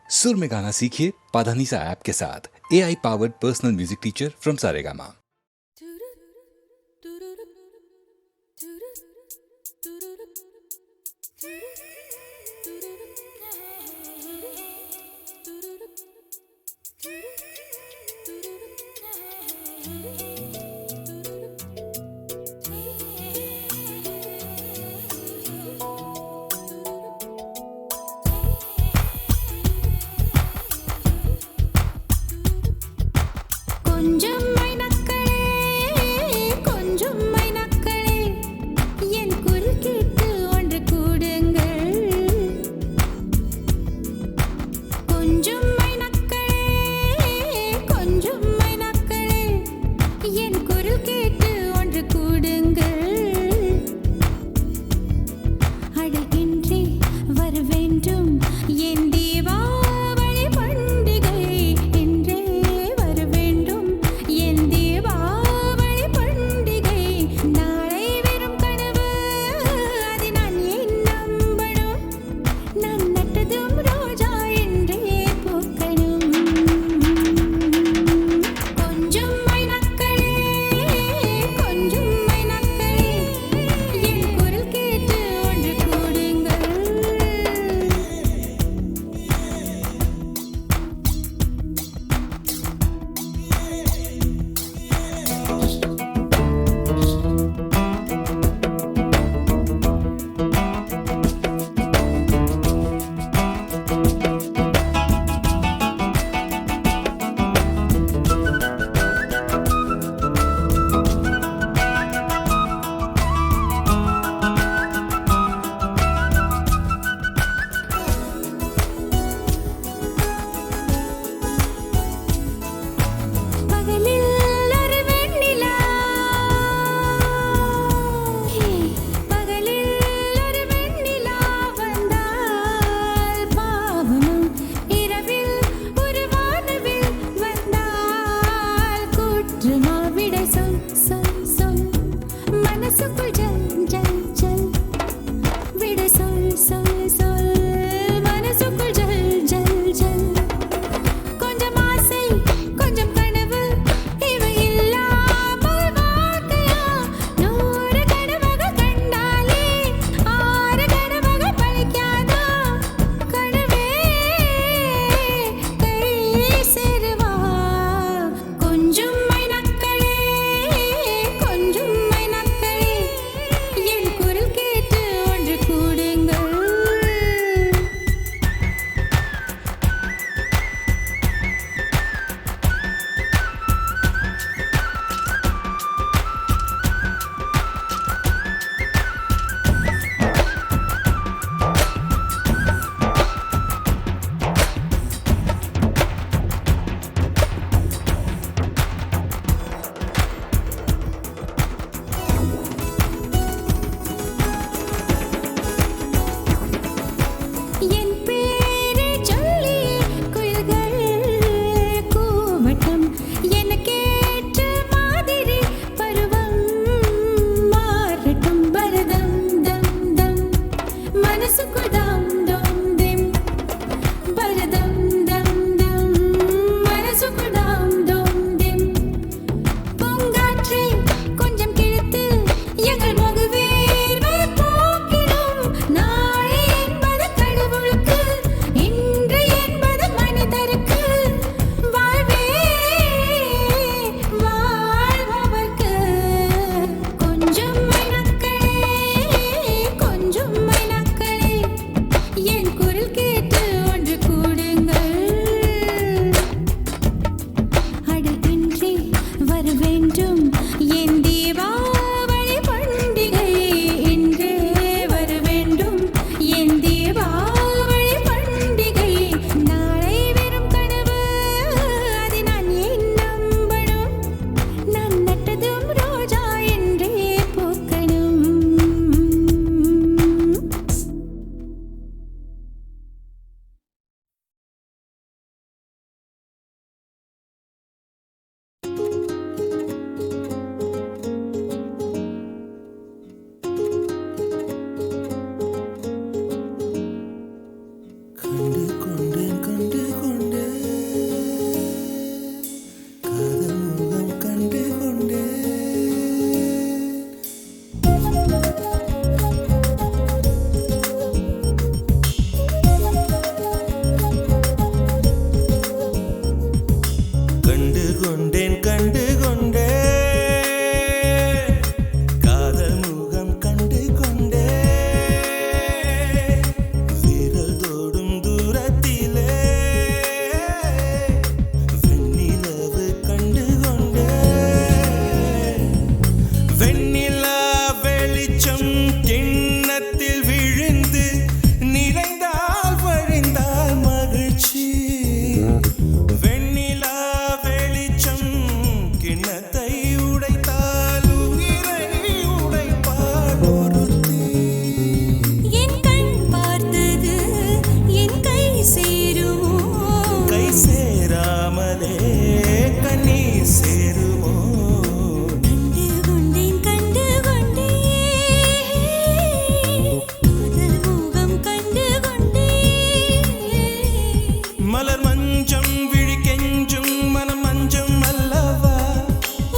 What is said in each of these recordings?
सुर में गाना सीखिए पाधानीसा ऐप के साथ। AI powered personal music teacher from Saregama. கொஞ்சம் மைனக்களே கொஞ்சம் மைனக்களே என் குரல் கேட்டு ஒன்று கூடுங்கள் கொஞ்சம் மைனக்களே கொஞ்சம் மைனக்களே என் குரல் கேட்டு ஒன்று கூடுங்கள் அழகின்றி வர வேண்டும் என் தீபாவளி பண்டிகை என்றே வர வேண்டும் தொட்டாலே கண்ணீர் சேருமோ கண்டு கொண்டேன் கண்டு கொண்டேன் காதல் மோகம் கண்டு கொண்டேன் மலர் மஞ்சம் விழி கெஞ்சும் மனம் மஞ்சம் அல்லவா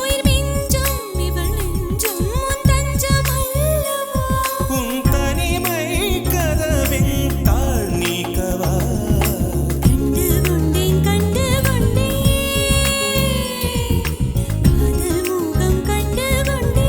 உயிர் மிஞ்சும் இவள் நெஞ்சும் உன் தஞ்சம் அல்லவா உன் தனிமை கதவின் தாழ் நீக்கவா கண்டு கொண்டேன் காதல் மோகம் கண்டு கொண்டேன்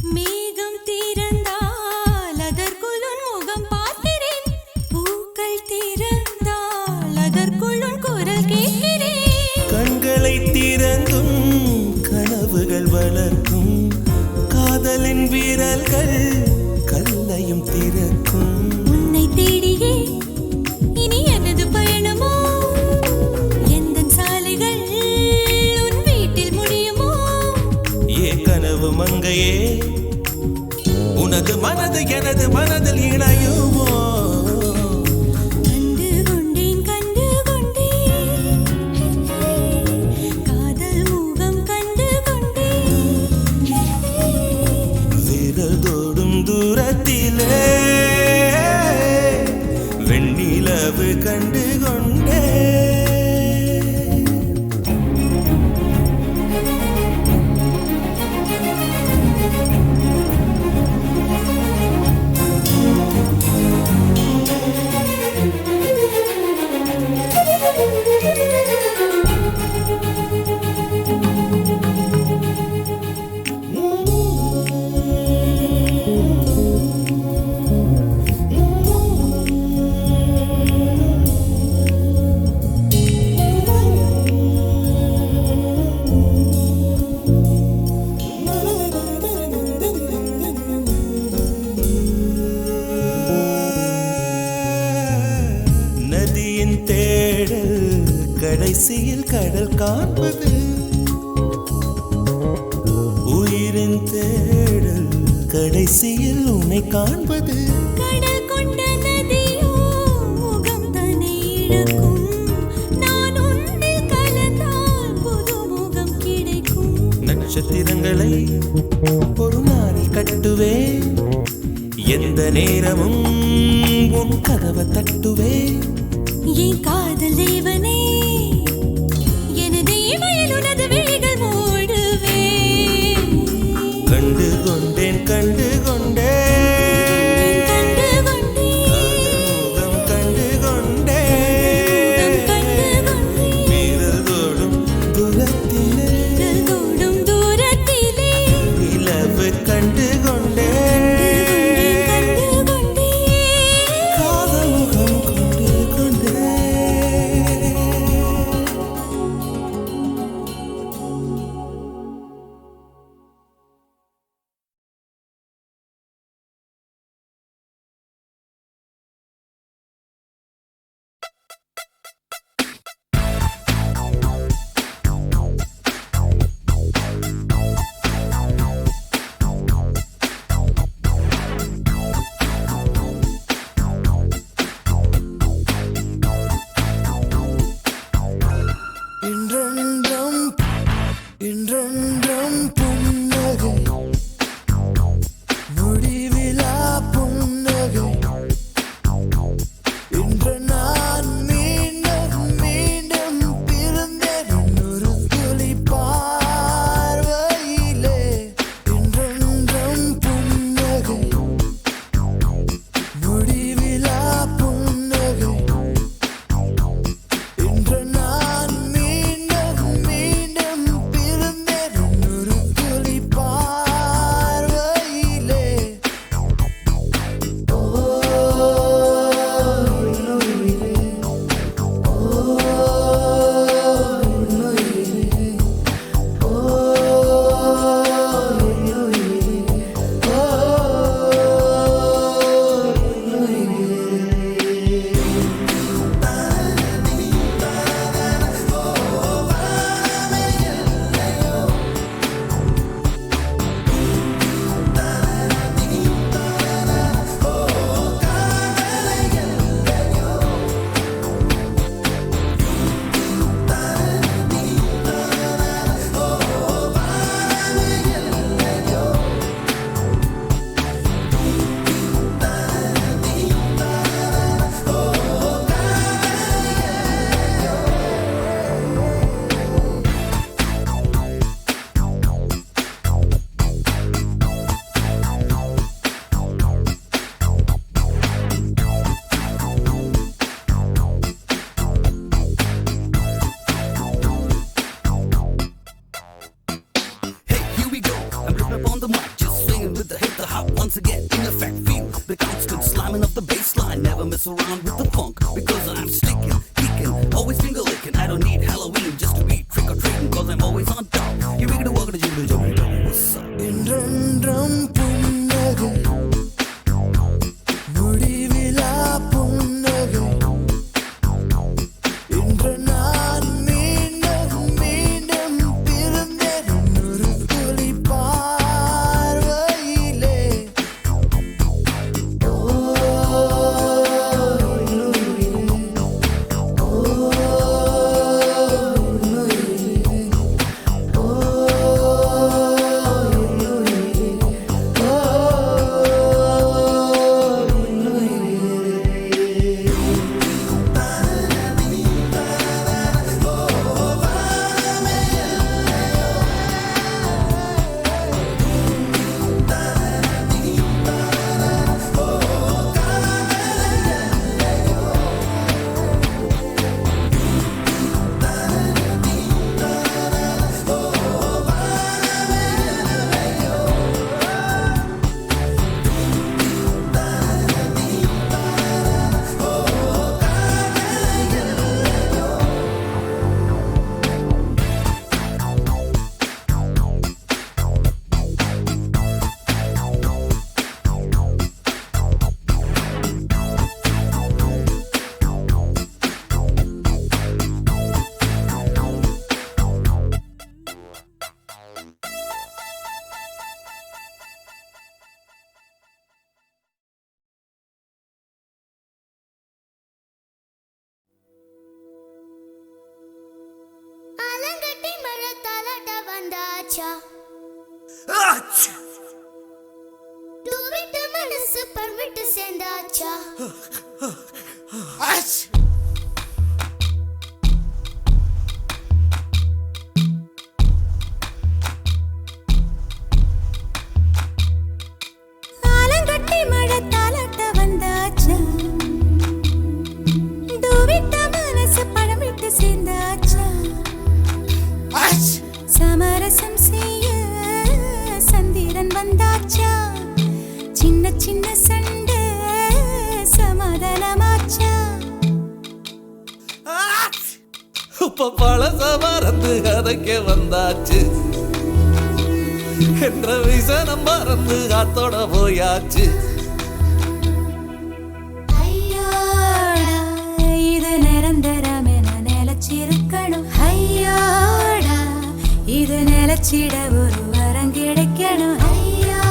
மேகம் திறந்தால் அதற்குள் உன் முகம் பார்க்கிறேன் பூக்கள் திறந்தால் அதற்குள் உன் குரல் கேட்கிறேன் கண்களை திறந்தும் கனவுகள் வளர்க்கும் காதலின் வீரர்கள் கல்லையும் திறக்கும் உன்னை தேடியே இனி எனது பயணமோ எந்தன் சாலைகள் உன் வீட்டில் முடியுமோ ஏ கனவு மங்கையே உனது மனது எனது மனதில் இணையுமோ கண்டு கொண்டேன் காதல் மோகம் கண்டு கொண்டேன் விரல் தோடும் தூரத்திலே வெண்ணிலவு கண்டு கொண்டே நதியின் தேடல் கடைசியில் கடல் காண்பது உயிரின் தேடல் கடைசியில் உன்னை காண்பது கடல் கொண்ட நதியோ முகம் தன்னை இழக்கும் நான் உன்னில் கலந்தால் புது முகம் கிடைக்கும் நட்சத்திரங்களை ஒரு நாளில் கட்டுவேன் எந்த நேரமும் உன் கதவை தட்டுவேன் என் காதல் தேவனே எனது இமையில் உனது விழிகள் மூடுவேன் கண்டு கொண்டேன் கண்டு கொண்டேன் கண்டு கொண்டேன் முகம் கண்டு கொண்டேன் கண்டு கொண்டேன் வீரல் தோடும் தூரத்திலே விரல் தொடும் தூரத்திலே நிலவு கண்டு கொண்டேன் கண்டு கொண்டேன் காதல் முகம் கொண்டு கொண்டேன் இன்றென்றும் புன்னகை முடிவிலா புன்னகை இன்று நான் மீண்டும் மீண்டும் பிறந்தேன் ஒரு துளி பார்வையிலே இன்றென்றும் புன்னகை முடிவிலா புன்னகை இன்று நான் மீண்டும் மீண்டும் பிறந்தேன் climbing up the baseline. Never mess around with the funk because I'm sticking, kicking, always finger licking. I don't need Halloween just to be trick or treating because I'm always on top. You make it walk to you to what's up? என்றென்றும் புன்னகை முடிவிலா புன்னகை இன்று நான் மீண்டும் மீண்டும் பிறந்தேன் ஒரு துளி பார்வையிலே ஆலங்கட்டி மழை தாலாட்ட வந்தாச்சா தூவிட்டு மனசு பர்விட்டு சேர்ந்தாச்சா ஆலங்கட்டி மழை தாலாட்ட வந்தாச்சா தூவிட்ட மனசு பழமிட்டு சேர்ந்தாச்சா சமரசம் செய்ய சந்திரன் வந்தாச்சா சின்ன சின்ன சண்டை சமாதானமாச்சா இப்ப பழச மறந்து கதைக்க வந்தாச்சு என்ற விசனம் மறந்து காத்தோட போயாச்சு. ஐயோடா இது நிரந்தரமென நிலச்சிருக்கணும் ஐயோடா இது நிலச்சிட ஒரு வரம் கிடைக்கணும் ஐயோடா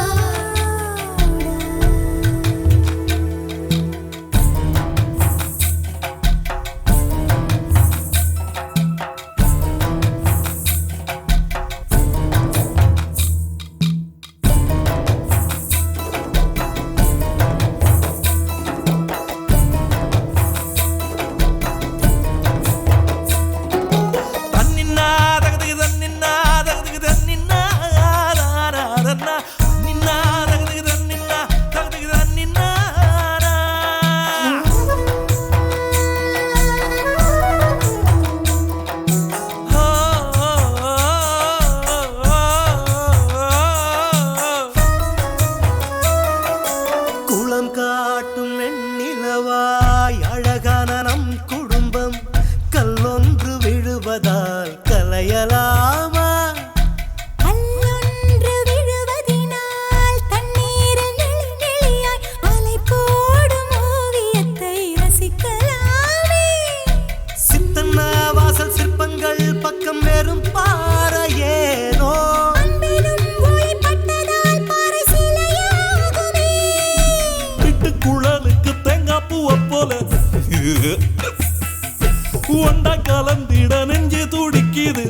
ஒண்டா கலந்திட நெஞ்சு துடிக்குது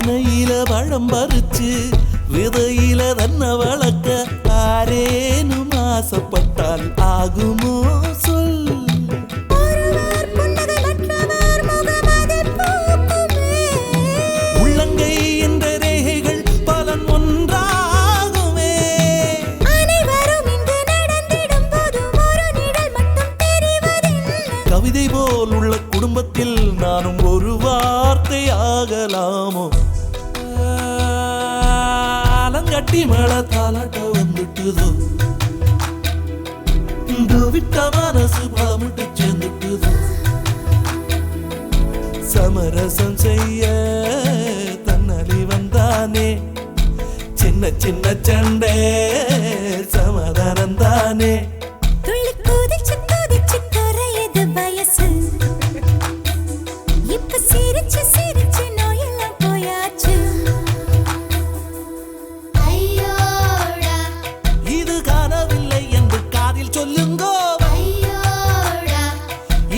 பானையில பழம் பறிச்சு விதையில தன்னை வளர்க்க ஆரேனும் ஆசைப்பட்டால் ஆகுமோ சொல். ஒருவர் புன்னகை மற்றவர் முகமதில் பூக்குமே. உள்ளங்கை என்ற ரேகைகள் பலன் ஒன்றாகுமே. அனைவரும் இங்கு நடந்திடும் போதும் ஒரு நிழல் மட்டும் தெரிவதில்லை. கவிதை போல் உள்ள குடும்பத்தில் நானும் ஒரு வார்த்தை ஆகலாமோ. ஆலங்கட்டி மேல தாலாட்ட வந்துட்டுதோ, விட்ட மனசு பலமிட்டு சேர்ந்துட்டுதோ. சமரசம் செய்ய தன்னலி வந்தானே, சின்ன சின்ன சண்டை சமாதானம் தானே. துள்ளி குதிச்சு குதிச்சு குறையுது வயசு. இப்ப சிரிச்சு சிரிச்சு நோயெல்லாம் போயாச்சு. ஐயோடா இது காணவில்லை என்று காதில் சொல்லுங்கோ. ஐயோடா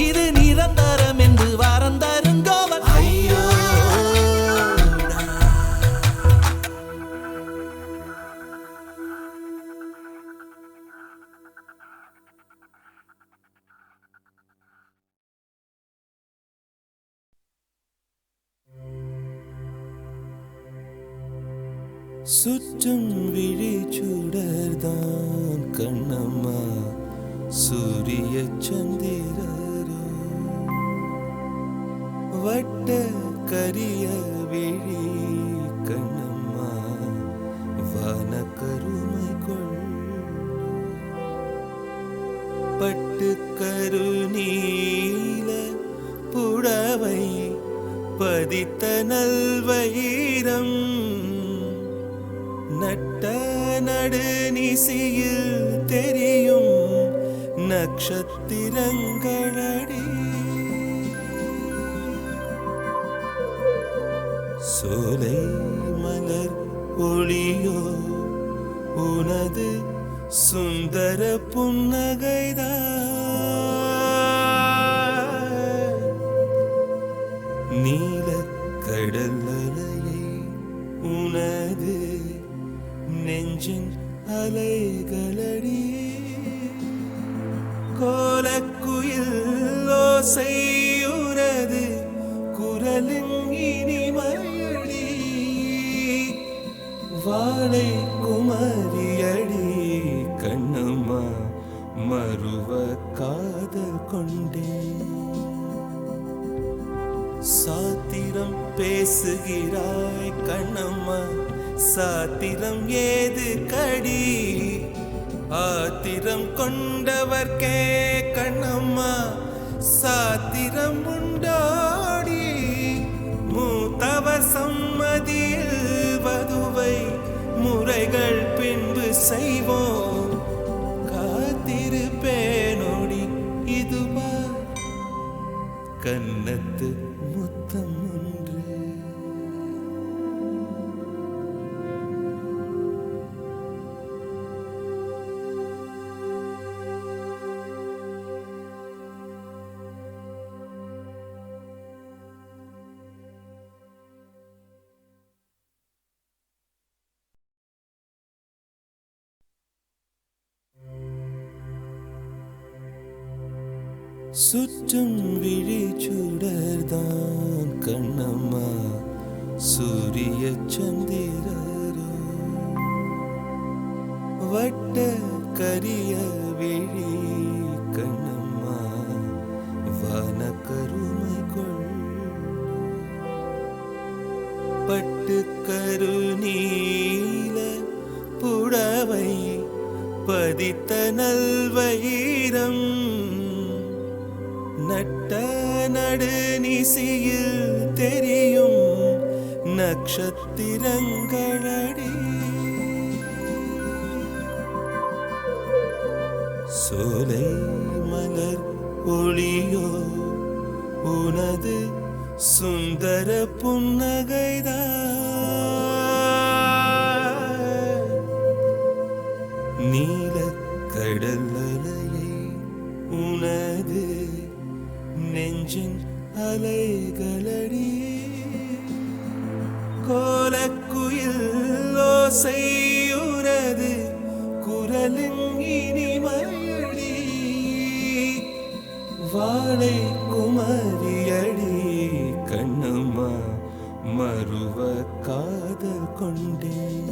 இது நிரந்தரம் என்று வாரம் தருங்கோ. ஐயோ சுற்றும் விழி சுடர்தான் கண்ணம்மா, சூரிய சந்திரரோ வட்ட கரிய விழி கண்ணம்மா, வான கருமை கொள் பட்டு கருநீல புடவை பதித்த நல்வயிரம், நட்ட நடுநிசியில் தெரியும் நட்சத்திரங்களடி. சோலை மலர் ஒளியோ உனது சுந்தர புன்னகைதான். நீல கடல் அலையை உனது நெஞ்சின் அலைகளடி. கோலக்குயில் ஓசையுனது குரலின் இனிமையடி. வாழை குமரியடி கண்ணம்மா, மறுவ காதல் கொண்டேன். சாத்திரம் பேசுகிறாய் கண்ணம்மா, சாத்திரம் ஏது கடி. ஆத்திரம் கொண்டவர்க்கே கண்ணம்மா சாத்திரம் உண்டாடி. மூத்தவர் சம்மதியில் வதுவை முறைகள் பின்பு செய்வோம். காத்திருப்பேனோடி இதுவா கன்னத்து முத்தம் ஒன்று. சுற்றும் விழி சுடர்தான் கண்ணம்மா, சூரிய சந்திரரோ வட்ட கரிய விழி கண்ணம்மா, வான கருமை கொள் பட்டு கருநீல புடவை பதித்த நல்வயிரம், நட்ட நடுநிசியில் தெரியும் நட்சத்திரங்களடி. சோலை மலர் ஒளியோ உனது சுந்தர புன்னகைதான். நீல கடல் அலையை உனது நெஞ்சின் அலைகளடி. கோலக்குயில் ஓசையுனது குரலின் இனிமையடி வாழை குமரியடி கண்ணம்மா மறுவ காதல் கொண்டேன்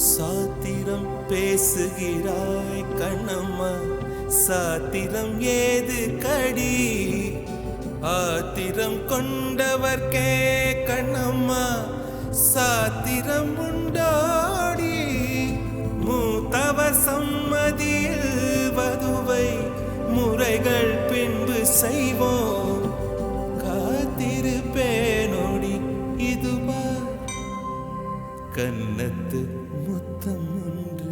சாத்திரம் பேசுகிறாய் கண்ணம்மா சாத்திரம் ஏது கடி ஆத்திரம் கொண்டவர்க்கே கண்ணம்மா சாத்திரம் உண்டாடி மூத்தவர் சம்மதியில் வதுவை முறைகள் பின்பு செய்வோம் காத்திருப்பேனோடி இதுவா கன்னத்து முத்தம் ஒன்று